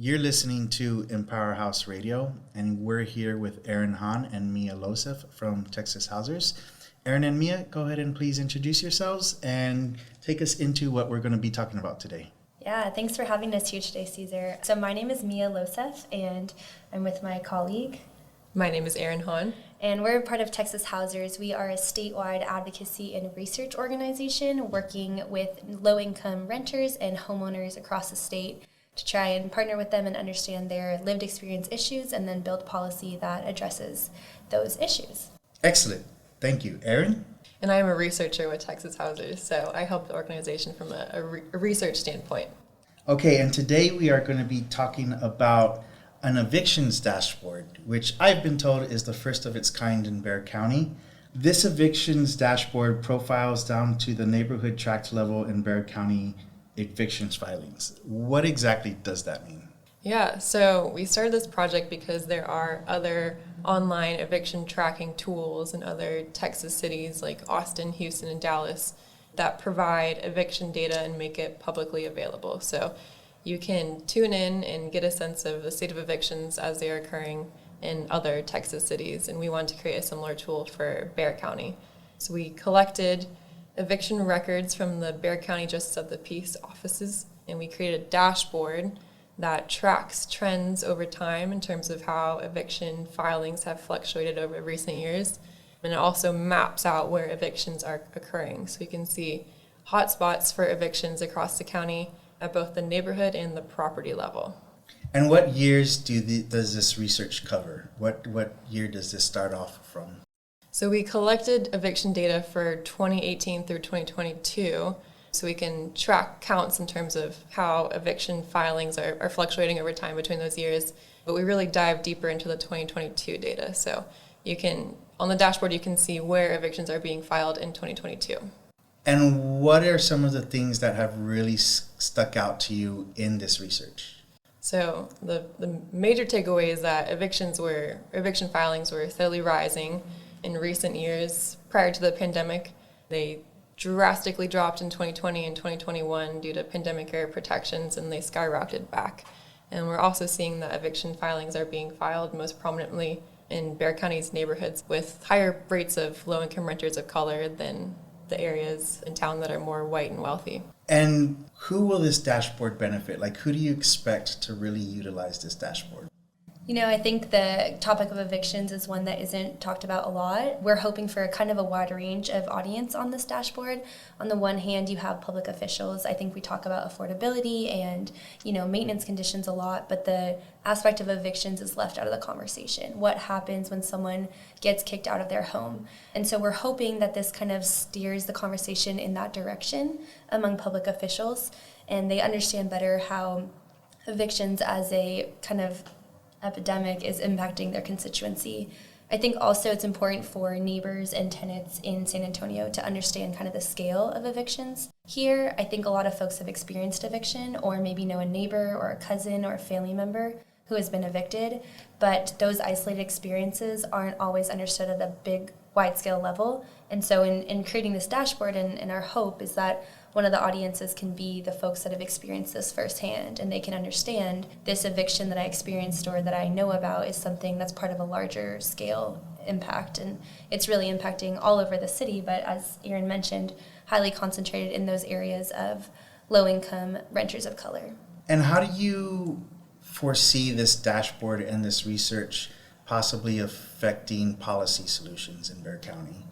You're listening to Empower House Radio, and we're here with Erin Hahn and Mia Loseff from Texas Housers. Erin and Mia, go ahead and please introduce yourselves and take us into what we're going to be talking about today. Yeah, thanks for having us here today, Caesar. So my name is Mia Loseff, and I'm with my colleague. My name is Erin Hahn. And we're part of Texas Housers. We are a statewide advocacy and research organization working with low-income renters and homeowners across the state to try and partner with them and understand their lived experience issues and then build policy that addresses those issues. Excellent. Thank you. Erin? And I'm a researcher with Texas Housers, so I help the organization from a research standpoint. Okay, and today we are going to be talking about an evictions dashboard, which I've been told is the first of its kind in Bexar County. This evictions dashboard profiles down to the neighborhood tract level in Bexar County evictions filings. What exactly does that mean? Yeah, so we started this project because there are other online eviction tracking tools in other Texas cities like Austin, Houston, and Dallas that provide eviction data and make it publicly available. So you can tune in and get a sense of the state of evictions as they are occurring in other Texas cities, and we wanted to create a similar tool for Bexar County. So we collected eviction records from the Bexar County Justice of the Peace offices, and we created a dashboard that tracks trends over time in terms of how eviction filings have fluctuated over recent years. And it also maps out where evictions are occurring. So you can see hotspots for evictions across the county at both the neighborhood and the property level. And what years does this research cover? What year does this start off from? So we collected eviction data for 2018 through 2022, so we can track counts in terms of how eviction filings are fluctuating over time between those years. But we really dive deeper into the 2022 data. So you can, on the dashboard, you can see where evictions are being filed in 2022. And what are some of the things that have really stuck out to you in this research? So the major takeaway is that eviction filings were steadily rising in recent years. Prior to the pandemic, they drastically dropped in 2020 and 2021 due to pandemic-era protections, and they skyrocketed back. And we're also seeing that eviction filings are being filed most prominently in Bexar County's neighborhoods with higher rates of low-income renters of color than the areas in town that are more white and wealthy. And who will this dashboard benefit? Like, who do you expect to really utilize this dashboard? You know, I think the topic of evictions is one that isn't talked about a lot. We're hoping for a kind of a wide range of audience on this dashboard. On the one hand, you have public officials. I think we talk about affordability and, maintenance conditions a lot, but the aspect of evictions is left out of the conversation. What happens when someone gets kicked out of their home? And so we're hoping that this kind of steers the conversation in that direction among public officials, and they understand better how evictions as a kind of epidemic is impacting their constituency. I think also it's important for neighbors and tenants in San Antonio to understand kind of the scale of evictions. Here, I think a lot of folks have experienced eviction or maybe know a neighbor or a cousin or a family member who has been evicted, but those isolated experiences aren't always understood at a big, wide-scale level. And so in creating this dashboard, and our hope is that one of the audiences can be the folks that have experienced this firsthand, and they can understand this eviction that I experienced or that I know about is something that's part of a larger scale impact. And it's really impacting all over the city, but as Erin mentioned, highly concentrated in those areas of low-income renters of color. And how do you foresee this dashboard and this research possibly affecting policy solutions in Bexar County?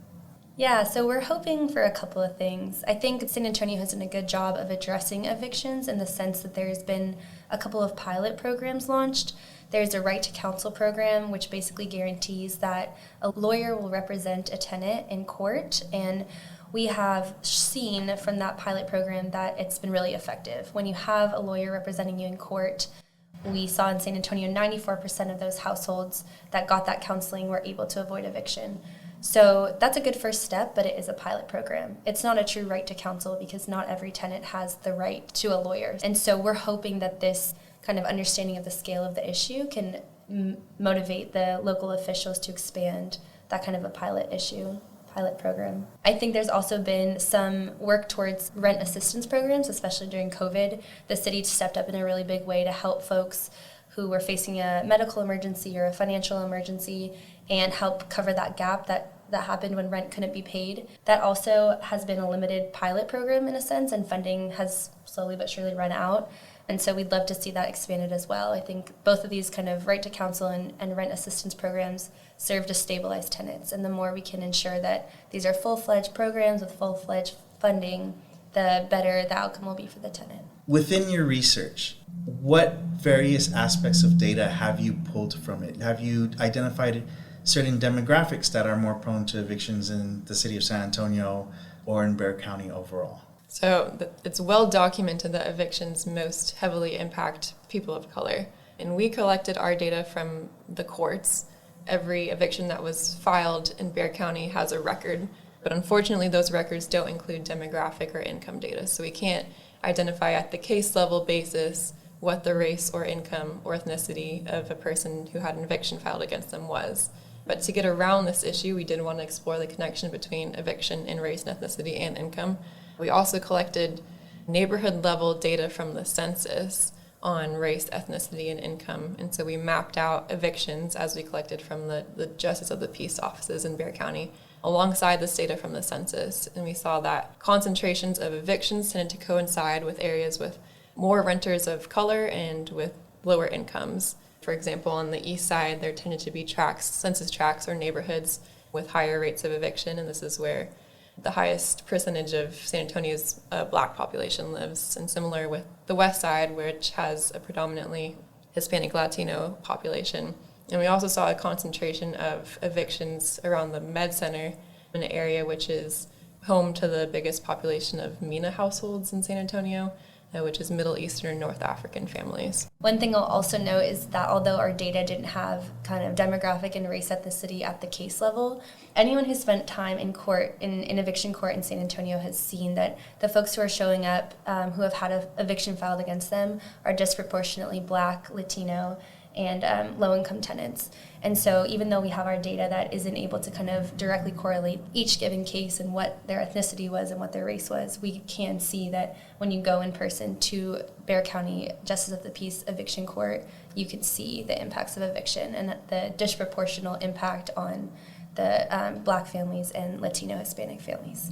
Yeah, so we're hoping for a couple of things. I think San Antonio has done a good job of addressing evictions in the sense that there's been a couple of pilot programs launched. There's a right to counsel program, which basically guarantees that a lawyer will represent a tenant in court, and we have seen from that pilot program that it's been really effective. When you have a lawyer representing you in court, we saw in San Antonio 94% of those households that got that counseling were able to avoid eviction. So that's a good first step, but it is a pilot program. It's not a true right to counsel because not every tenant has the right to a lawyer. And so we're hoping that this kind of understanding of the scale of the issue can motivate the local officials to expand that kind of a pilot issue. pilot program. I think there's also been some work towards rent assistance programs, especially during COVID. The city stepped up in a really big way to help folks who were facing a medical emergency or a financial emergency and help cover that gap that happened when rent couldn't be paid. That also has been a limited pilot program in a sense, and funding has slowly but surely run out. And so we'd love to see that expanded as well. I think both of these kind of right to counsel and rent assistance programs serve to stabilize tenants. And the more we can ensure that these are full-fledged programs with full-fledged funding, the better the outcome will be for the tenant. Within your research, what various aspects of data have you pulled from it? Have you identified certain demographics that are more prone to evictions in the city of San Antonio or in Bexar County overall? So it's well documented that evictions most heavily impact people of color. And we collected our data from the courts. Every eviction that was filed in Bexar County has a record, but unfortunately those records don't include demographic or income data. So we can't identify at the case level basis what the race or income or ethnicity of a person who had an eviction filed against them was. But to get around this issue, we did want to explore the connection between eviction and race and ethnicity and income. We also collected neighborhood-level data from the census on race, ethnicity, and income. And so we mapped out evictions as we collected from the Justice of the Peace offices in Bexar County alongside this data from the census. And we saw that concentrations of evictions tended to coincide with areas with more renters of color and with lower incomes. For example, on the east side, there tended to be census tracts or neighborhoods with higher rates of eviction, and this is where the highest percentage of San Antonio's Black population lives, and similar with the west side, which has a predominantly Hispanic Latino population. And we also saw a concentration of evictions around the Med Center, in an area which is home to the biggest population of MENA households in San Antonio, which is Middle Eastern and North African families. One thing I'll also note is that although our data didn't have kind of demographic and race ethnicity at the case level, anyone who spent time in court, in eviction court in San Antonio, has seen that the folks who are showing up who have had an eviction filed against them are disproportionately Black, Latino, and low-income tenants. And so even though we have our data that isn't able to kind of directly correlate each given case and what their ethnicity was and what their race was, we can see that when you go in person to Bexar County Justice of the Peace Eviction Court, you can see the impacts of eviction and the disproportional impact on the Black families and Latino Hispanic families.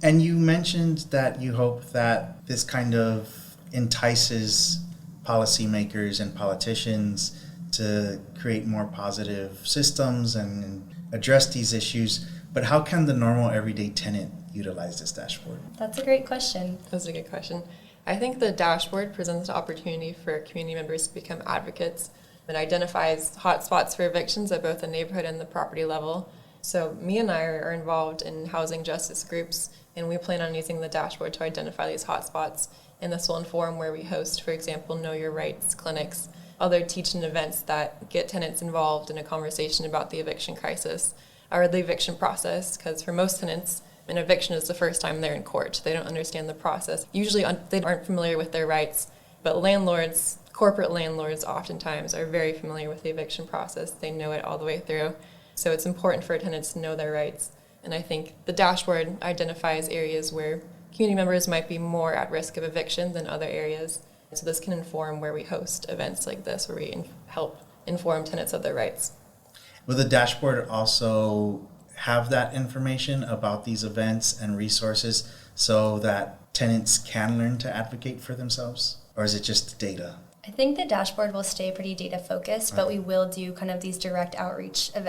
And you mentioned that you hope that this kind of entices policymakers and politicians to create more positive systems and address these issues, but how can the normal everyday tenant utilize this dashboard? That's a great question. That's a good question. I think the dashboard presents an opportunity for community members to become advocates. It identifies hotspots for evictions at both the neighborhood and the property level. So me and I are involved in housing justice groups, and we plan on using the dashboard to identify these hotspots. And this will inform where we host, for example, Know Your Rights clinics, other teaching events that get tenants involved in a conversation about the eviction crisis or the eviction process, because for most tenants, an eviction is the first time they're in court. They don't understand the process. Usually they aren't familiar with their rights, but landlords, corporate landlords oftentimes are very familiar with the eviction process. They know it all the way through. So it's important for tenants to know their rights. And I think the dashboard identifies areas where community members might be more at risk of eviction than other areas. So this can inform where we host events like this, where we help inform tenants of their rights. Will the dashboard also have that information about these events and resources so that tenants can learn to advocate for themselves? Or is it just data? I think the dashboard will stay pretty data focused, but we will do kind of these direct outreach to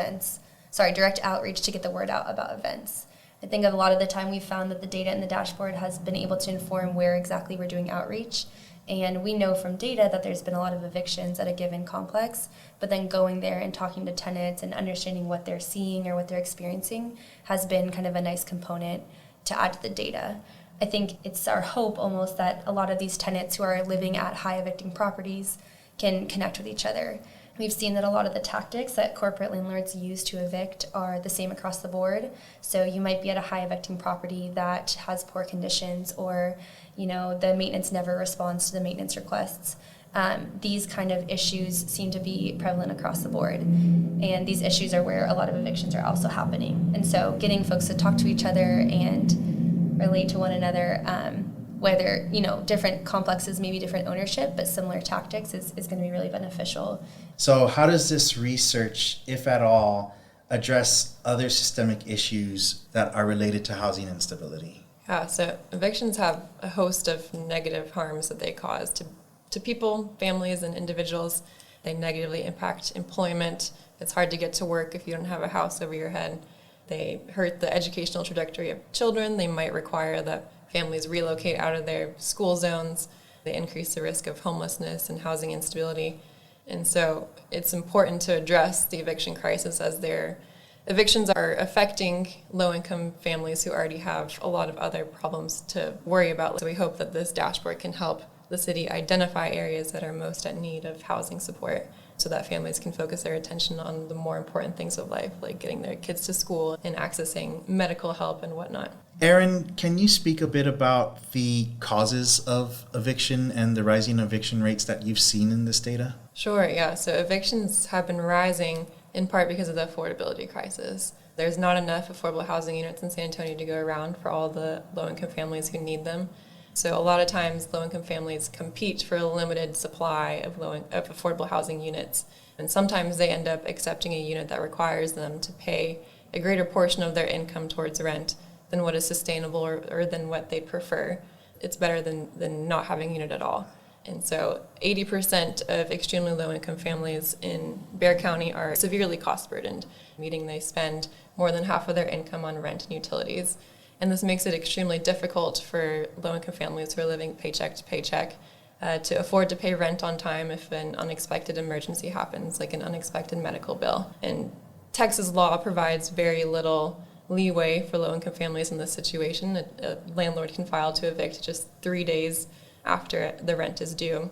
get the word out about events. I think a lot of the time we've found that the data in the dashboard has been able to inform where exactly we're doing outreach. And we know from data that there's been a lot of evictions at a given complex, but then going there and talking to tenants and understanding what they're seeing or what they're experiencing has been kind of a nice component to add to the data. I think it's our hope almost that a lot of these tenants who are living at high evicting properties can connect with each other. We've seen that a lot of the tactics that corporate landlords use to evict are the same across the board. So you might be at a high evicting property that has poor conditions, or the maintenance never responds to the maintenance requests. these kind of issues seem to be prevalent across the board. And these issues are where a lot of evictions are also happening. And so getting folks to talk to each other and relate to one another, whether, different complexes, maybe different ownership, but similar tactics is going to be really beneficial. So how does this research, if at all, address other systemic issues that are related to housing instability? Yeah, so evictions have a host of negative harms that they cause to people, families, and individuals. They negatively impact employment. It's hard to get to work if you don't have a house over your head. They hurt the educational trajectory of children. They might require that families relocate out of their school zones. They increase the risk of homelessness and housing instability. And so it's important to address the eviction crisis, as their evictions are affecting low-income families who already have a lot of other problems to worry about. So we hope that this dashboard can help the city identify areas that are most at need of housing support, so that families can focus their attention on the more important things of life, like getting their kids to school and accessing medical help and whatnot. Erin, can you speak a bit about the causes of eviction and the rising eviction rates that you've seen in this data? Sure, yeah. So evictions have been rising in part because of the affordability crisis. There's not enough affordable housing units in San Antonio to go around for all the low-income families who need them. So a lot of times low-income families compete for a limited supply of affordable housing units. And sometimes they end up accepting a unit that requires them to pay a greater portion of their income towards rent than what is sustainable or than what they prefer. It's better than not having a unit at all. And so 80% of extremely low-income families in Bexar County are severely cost-burdened, meaning they spend more than half of their income on rent and utilities. And this makes it extremely difficult for low-income families who are living paycheck to paycheck to afford to pay rent on time if an unexpected emergency happens, like an unexpected medical bill. And Texas law provides very little leeway for low-income families in this situation. A landlord can file to evict just 3 days after the rent is due.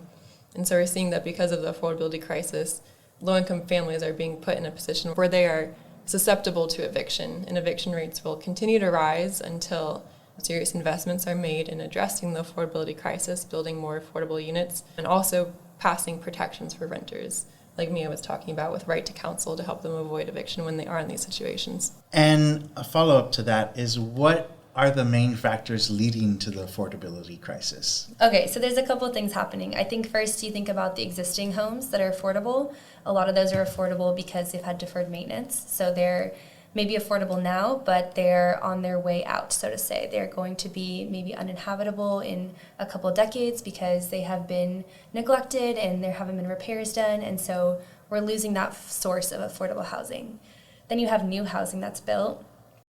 And so we're seeing that because of the affordability crisis, low-income families are being put in a position where they are susceptible to eviction, and eviction rates will continue to rise until serious investments are made in addressing the affordability crisis, building more affordable units, and also passing protections for renters, like Mia was talking about, with right to counsel to help them avoid eviction when they are in these situations. And a follow-up to that is, what are the main factors leading to the affordability crisis? Okay, so there's a couple of things happening. I think first you think about the existing homes that are affordable. A lot of those are affordable because they've had deferred maintenance. So they're maybe affordable now, but they're on their way out, so to say. They're going to be maybe uninhabitable in a couple of decades because they have been neglected and there haven't been repairs done. And so we're losing that source of affordable housing. Then you have new housing that's built.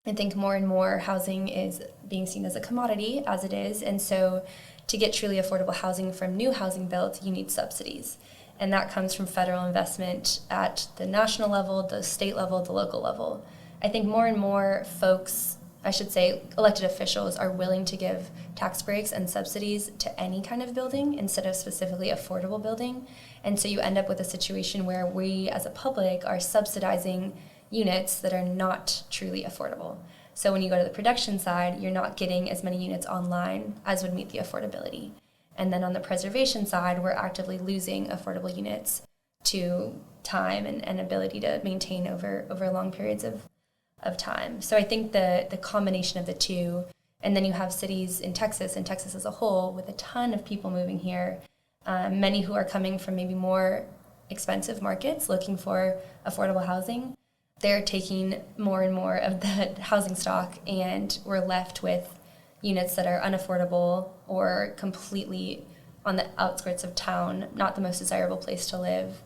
I think more and more housing is being seen as a commodity, as it is, and so to get truly affordable housing from new housing built, you need subsidies. And that comes from federal investment at the national level, the state level, the local level. I think more and more folks, I should say elected officials, are willing to give tax breaks and subsidies to any kind of building instead of specifically affordable building. And so you end up with a situation where we as a public are subsidizing units that are not truly affordable. So when you go to the production side, you're not getting as many units online as would meet the affordability. And then on the preservation side, we're actively losing affordable units to time and ability to maintain over long periods of time. So I think the combination of the two, and then you have cities in Texas and Texas as a whole with a ton of people moving here, many who are coming from maybe more expensive markets looking for affordable housing. They're taking more and more of the housing stock, and we're left with units that are unaffordable or completely on the outskirts of town, not the most desirable place to live.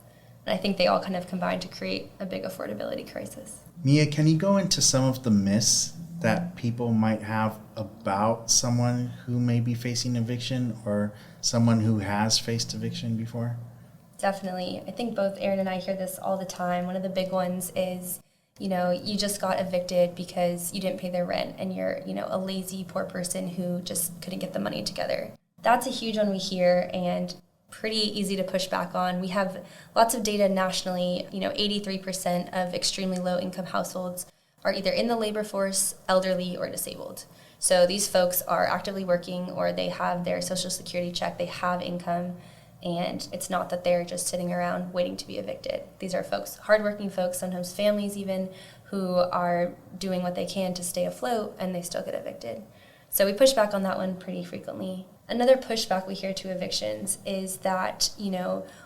And I think they all kind of combine to create a big affordability crisis. Mia, can you go into some of the myths that people might have about someone who may be facing eviction or someone who has faced eviction before? Definitely. I think both Erin and I hear this all the time. One of the big ones is, you just got evicted because you didn't pay their rent and you're, a lazy, poor person who just couldn't get the money together. That's a huge one we hear and pretty easy to push back on. We have lots of data nationally. 83% of extremely low income households are either in the labor force, elderly, or disabled. So these folks are actively working, or they have their Social Security check, they have income, And it's not that they're just sitting around waiting to be evicted. These are folks, hardworking folks, sometimes families even, who are doing what they can to stay afloat, and they still get evicted. So we push back on that one pretty frequently. Another pushback we hear to evictions is that,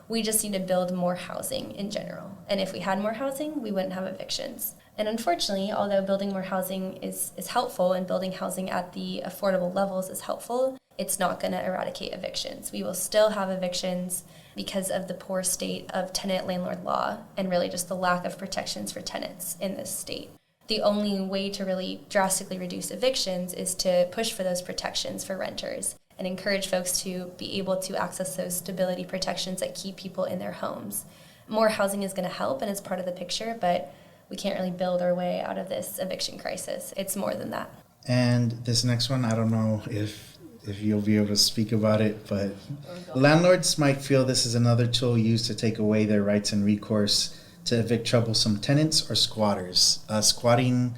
we just need to build more housing in general. And if we had more housing, we wouldn't have evictions. And unfortunately, although building more housing is helpful and building housing at the affordable levels is helpful, it's not going to eradicate evictions. We will still have evictions because of the poor state of tenant-landlord law and really just the lack of protections for tenants in this state. The only way to really drastically reduce evictions is to push for those protections for renters and encourage folks to be able to access those stability protections that keep people in their homes. More housing is going to help and is part of the picture, but we can't really build our way out of this eviction crisis. It's more than that. And this next one, I don't know if you'll be able to speak about it, but landlords might feel this is another tool used to take away their rights and recourse to evict troublesome tenants or squatters. Squatting,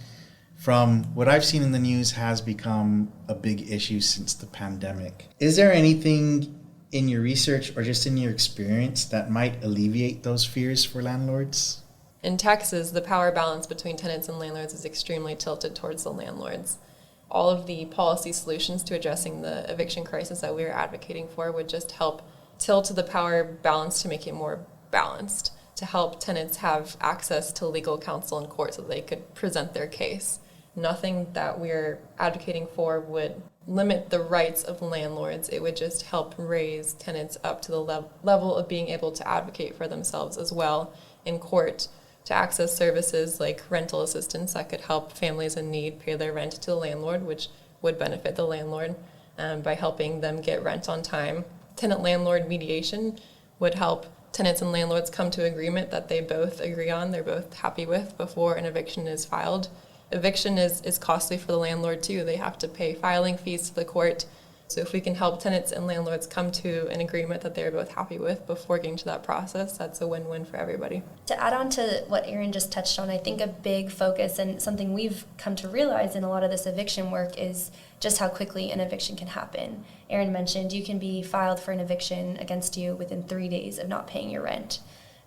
from what I've seen in the news, has become a big issue since the pandemic. Is there anything in your research or just in your experience that might alleviate those fears for landlords? In Texas, the power balance between tenants and landlords is extremely tilted towards the landlords. All of the policy solutions to addressing the eviction crisis that we are advocating for would just help tilt the power balance to make it more balanced, to help tenants have access to legal counsel in court so they could present their case. Nothing that we're advocating for would limit the rights of landlords. It would just help raise tenants up to the level of being able to advocate for themselves as well in court, to access services like rental assistance that could help families in need pay their rent to the landlord, which would benefit the landlord by helping them get rent on time. Tenant-landlord mediation would help tenants and landlords come to agreement that they both agree on, they're both happy with before an eviction is filed. Eviction is costly for the landlord too. They have to pay filing fees to the court. So if we can help tenants and landlords come to an agreement that they're both happy with before getting to that process, that's a win-win for everybody. To add on to what Erin just touched on, I think a big focus and something we've come to realize in a lot of this eviction work is just how quickly an eviction can happen. Erin mentioned you can be filed for an eviction against you within 3 days of not paying your rent.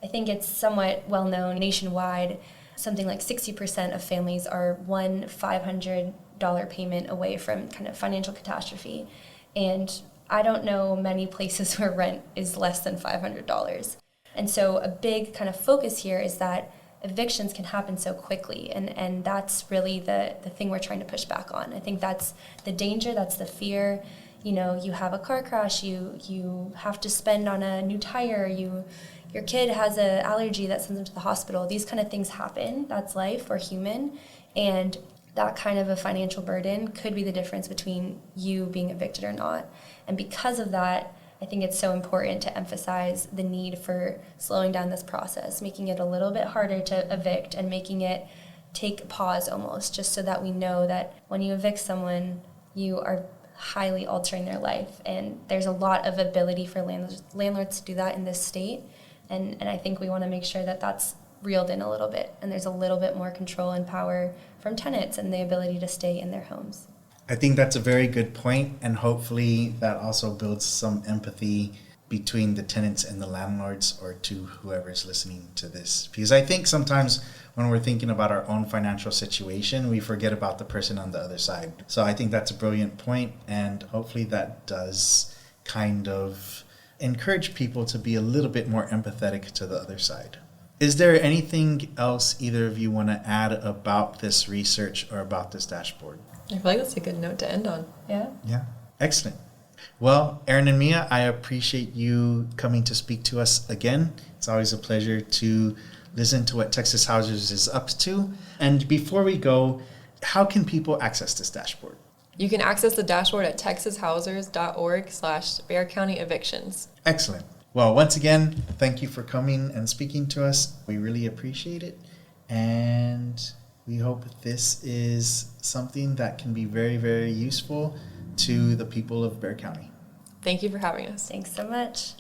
I think it's somewhat well known nationwide. Something like 60% of families are one $500 payment away from kind of financial catastrophe. And I don't know many places where rent is less than $500. And so a big kind of focus here is that evictions can happen so quickly. And that's really the thing we're trying to push back on. I think that's the danger, that's the fear. You have a car crash, you have to spend on a new tire, your kid has an allergy that sends them to the hospital. These kind of things happen. That's life. We're human. And that kind of a financial burden could be the difference between you being evicted or not. And because of that, I think it's so important to emphasize the need for slowing down this process, making it a little bit harder to evict and making it take a pause almost, just so that we know that when you evict someone, you are highly altering their life. And there's a lot of ability for landlords to do that in this state. And I think we want to make sure that that's reeled in a little bit, and there's a little bit more control and power from tenants and the ability to stay in their homes. I think that's a very good point, and hopefully that also builds some empathy between the tenants and the landlords, or to whoever's listening to this. Because I think sometimes when we're thinking about our own financial situation, we forget about the person on the other side. So I think that's a brilliant point, and hopefully that does kind of encourage people to be a little bit more empathetic to the other side. Is there anything else either of you want to add about this research or about this dashboard? I feel like that's a good note to end on. Yeah. Excellent. Well, Erin and Mia, I appreciate you coming to speak to us again. It's always a pleasure to listen to what Texas Housers is up to. And before we go, how can people access this dashboard? You can access the dashboard at texashousers.org/Bexar County Evictions. Excellent. Well, once again, thank you for coming and speaking to us. We really appreciate it. And we hope this is something that can be very, very useful to the people of Bexar County. Thank you for having us. Thanks so much.